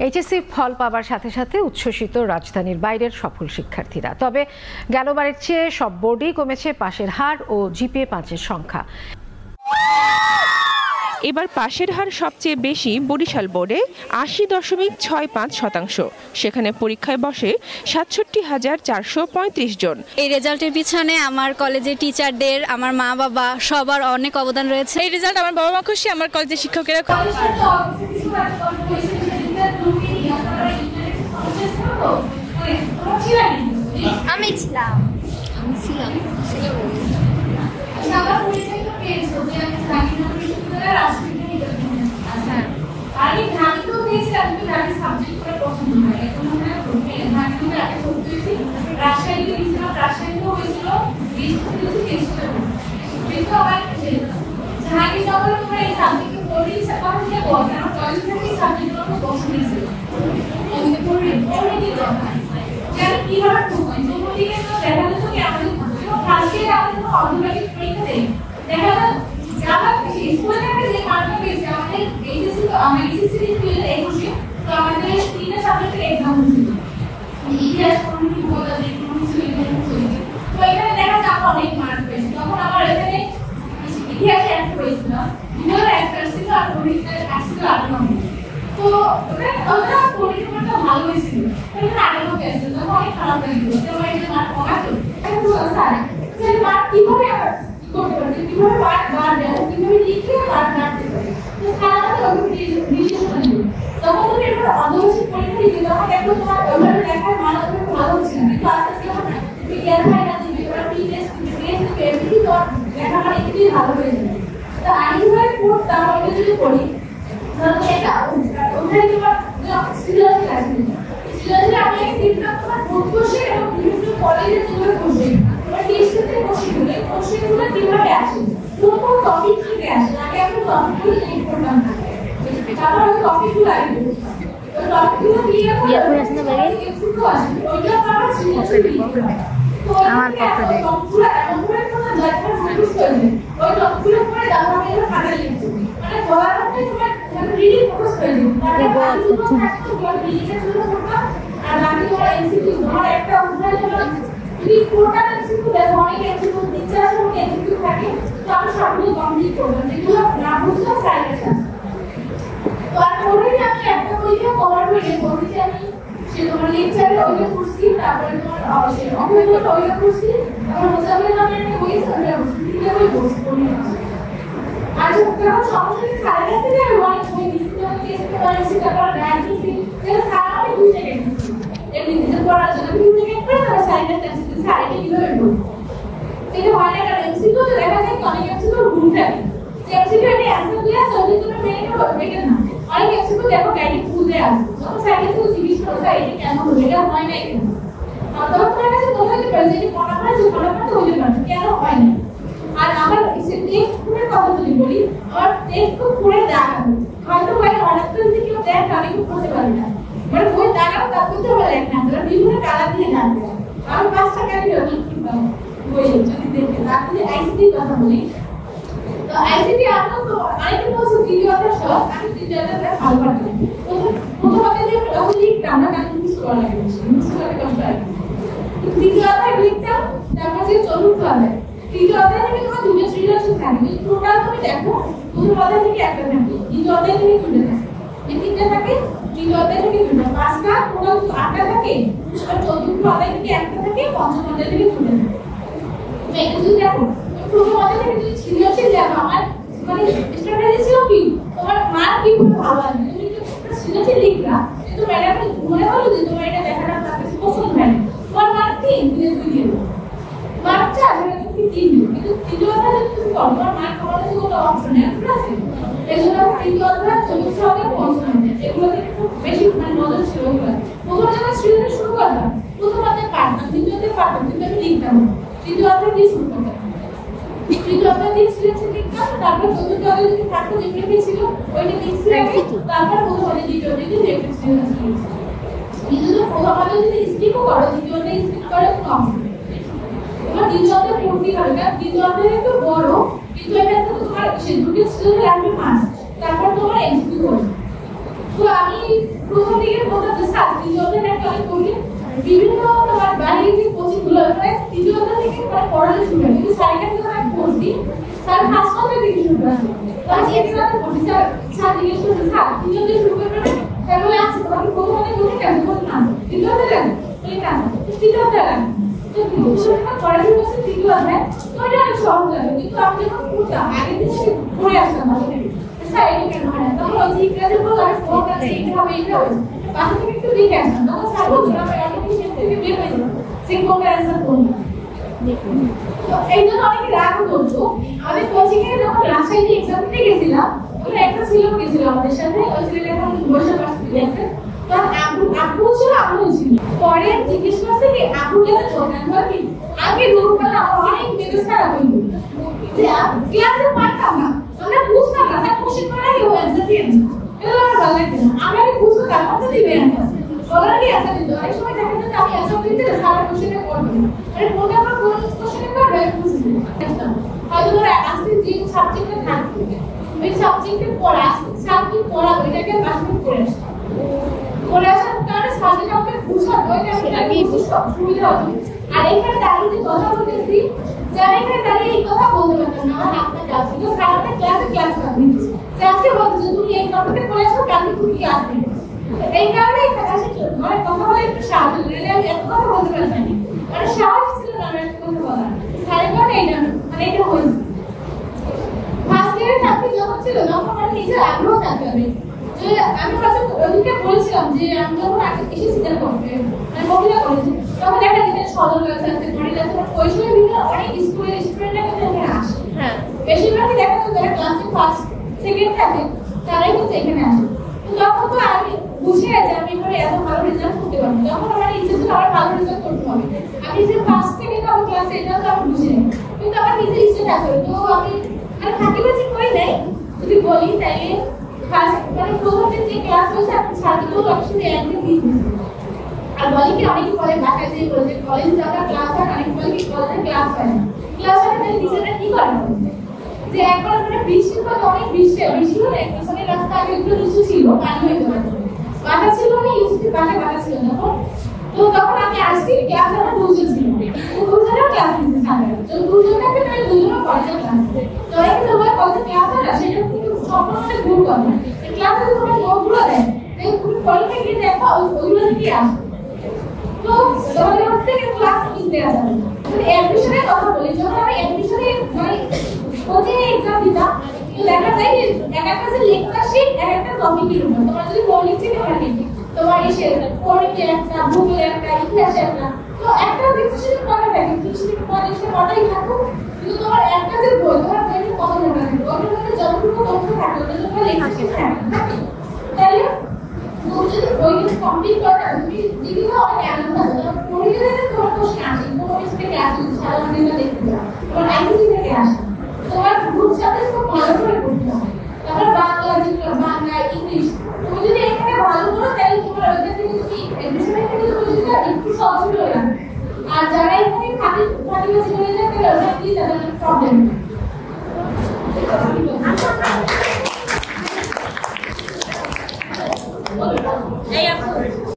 HSC ফল পাবার সাথে সাথে উচ্ছ্বসিত রাজধানীর বাইরের সফল শিক্ষার্থীরা। তবে গেলবারের চেয়ে সব বোর্ডেই কমেছে পাশের হার ও জিপিএ 5-এর সংখ্যা। এবার পাশের হার সবচেয়ে বেশি বরিশাল বোর্ডে ৮০.৬৫%। সেখানে পরীক্ষায় বসে ৬৭,৪৩৫ জন। এই রেজাল্টের পিছনে আমার কলেজের টিচারদের, আমার মা বাবা সবার অনেক অবদান রয়েছে। এই রেজাল্ট আমার বাবা মা খুশি, আমার কলেজের শিক্ষকেরা আমি ছিলাম তো আমি প্রথম দিকে তৃতীয় অধ্যায় একটা অনেক কঠিন বিভিন্ন তোমার বাইরে যে কোচিং গুলো হয় তৃতীয় অধ্যায় থেকে মানে পড়ানো শুরু হয় কিন্তু স্যারকে আমি পড়ছি স্যার ফার্স্ট অধ্যায় থেকে শুরু করেছে আমি এক্সাম পড়ছি স্যার জিজ্ঞেস করছে স্যার তৃতীয় অধ্যায় শুরু করবে স্যার বলে আছে তোমাকে প্রথম অধ্যায় কোথায় কেন বলতে না তৃতীয় অধ্যায় লাগে বলে না তৃতীয় অধ্যায় লাগে তো পড়া শুরু করছে তৃতীয় অধ্যায় তো এটা অনেক সহজ লাগে কিন্তু আমি যখন পড়তাম আগের দিন আমি পড়ে আসতাম স্যার এটা কেন হয় না তখন ওই যে ইংরেজি বললো আমি পড়তে এইটা হবে এইটা হবে বাসা থেকে একটু দেখে আসতাম তখন স্যার বলছিল আমি অনেক কিছু থেকে বের হয়ে যাবো সিঙ্গল অ্যান্সার করবো তো এই জন্য অনেকে রাগ করতো আমাদের কোচিং এ যখন রাজশাহীতে এক্সাম দিতে গেছিলাম ওখানে একটা ছিল গেছিল আমাদের সাথে ওই ছেলেটা এখন বসে পাশে গেছে তো আপু ছিল আপু ছিল পরে জিজ্ঞেস করছে কি আপু গেছে দোকান কি আগে দুপুরবেলা আমার অনেক মেজাজ খারাপ হইল যে ক্লাসে পারতাম না আমরা বুঝতাম না স্যার কোশ্চেন করে কি অ্যান্সার দিয়ে এটা আমার ভালো লাগছে না আমরা কি বুঝবো তারপর তো দিবে অ্যান্সার বলার কি অ্যান্সার দিতে অনেক সময় দেখা যায় আমি অ্যান্সার দিতে সারা কোশ্চেনে পড়বো আরে কোনটা আমরা কোন কোশ্চেনে পড়বো বুঝছি হয়তো ধর আজকে যে সাবজেক্টে থাকবে ওই সাবজেক্টে পড়া সাবজেক্ট পড়া ওইটাকে বাসন করে আসতে করে আসার কারণে সাবজেক্ট আমাকে বুঝাবো ওইটা আমি সুবিধা হবে আর এখানে দাঁড়িয়ে যে কথা বলতেছি যারা এখানে দাঁড়িয়ে এই কথা বলতে পারতাম না আমার হাতটা ক্লাস কিন্তু সারাটা ক্লাস পাবি ক্লাসে বলতে তুমি এই টপিকে পড়েছো কালকে তুমি ক্লাস দিবে এই কারণে মানে কথা বলে একটু সাহায্য করে আমি এত কথা বলতে পারতাম না মানে সাহস ছিল না আমার এত কথা বলার সাড়ে কারণে এইটা মানে এটা হয়েছে ফার্স্ট ইয়ারে চাকরি যখন ছিল তখন আমার নিজের আগ্রহ থাকতে হবে যে আমি হয়তো ওদিকে বলছিলাম যে আমি যখন আগে এসেছিলাম করতে মানে মহিলা কলেজে তখন একটা দিনের সদর ক্লাস আছে ঘড়ি ক্লাস আছে ওই সময় বিভিন্ন অনেক স্কুলের স্টুডেন্টরা কিন্তু এখানে আসে হ্যাঁ বেশিরভাগই দেখা যায় যারা ক্লাসে ফার্স্ট সেকেন্ড থাকে তারাই কিন্তু এখানে আসে তো তখন তো আমি বুঝে যে আমি এবারে এত ভালো রেজাল্ট করতে পারবো তখন আমার ইচ্ছে ছিল আমার ভালো রেজাল্ট করতে হবে আমি যে ফার্স্ট থেকে যাবো ক্লাসে এটা তো আমি বুঝি নাই কিন্তু আমার নিজের ইচ্ছে থাকবে তো আমি মানে ফাঁকিবাজি করি নাই যদি বলি তাইলে ফার্স্ট মানে প্রথম যে ক্লাস হয়েছে আপনি ছাড়তে তো অবশ্যই একদিন দিয়ে আর বলি কি অনেকে বলে বাসায় যেয়ে বলে যে কলেজে যাওয়া ক্লাস হয় অনেকে বলে কি কলেজে ক্লাস হয় না ক্লাস হয় না নিজেরা কি করে যে একবার মানে বৃষ্টির পর অনেক বৃষ্টি হলে মানে রাস্তা আগে একটু নিচু ছিল পানি হয়ে যাবে বাটা ছিল না ইউসিটি বাটা ছিল না তো তখন আমি আসছি ক্লাস আমার দুজন ছিল তো দুজনেও ক্লাস নিতে সামনে তো দুজনকে তাহলে দুজনও কলেজে ক্লাস তো এই যে তোমার কলেজে ক্লাস হয় না সেটা কিন্তু সম্পূর্ণ ভুল কথা ক্লাসে তোমার নোটগুলো দেয় তুমি পরীক্ষা গিয়ে দেখো ওইগুলো থেকে আসো তো তোমাদের হচ্ছে ক্লাস মিস দেওয়া যাবে না অ্যাডমিশনের কথা বলি যখন আমি অ্যাডমিশনে মানে কোচিং এক্সাম দিতাম তো দেখা যায় যে এক একটা যে লেকচার শিট এক একটা টপিকের উপর তোমার যদি মৌলিক থেকে থাকে তোমার এসে পড়িতে একটা ভূগোলে একটা ইতিহাসে একটা তো একটা লেকচার শিট কটা থাকে 30 থেকে 40 কটাই থাকুক কিন্তু তোমার একটা যে বই তোমার বইতে কত লেখা থাকে ওটার মধ্যে যতটুকু তথ্য থাকে ওটা তোমার লেকচার শিট থাকে তাহলে তুমি যদি বইটা কমপ্লিট করতে তুমি দিদিও অনেক আনন্দ হবে তোমার পড়িয়ে তোমার কোশ্চেন আসে ইকোনমিক্স থেকে আসে সাধারণ দিনটা দেখতে তোমার আইসিটি থেকে আসে তোমার গ্রুপ সাবজেক্ট খুব ভালো করে পড়তে হবে তারপর বাংলা যেগুলো বাংলা ইংলিশ তুমি যদি এখানে ভালো করো তাহলে তোমার ওইটা থেকে তুমি এডমিশনের থেকে তুমি যদি একটু সহজ হয়ে যাবে আর যারা এখানে খালি খালি করে যায় তাহলে ওটা কি তাদের প্রবলেম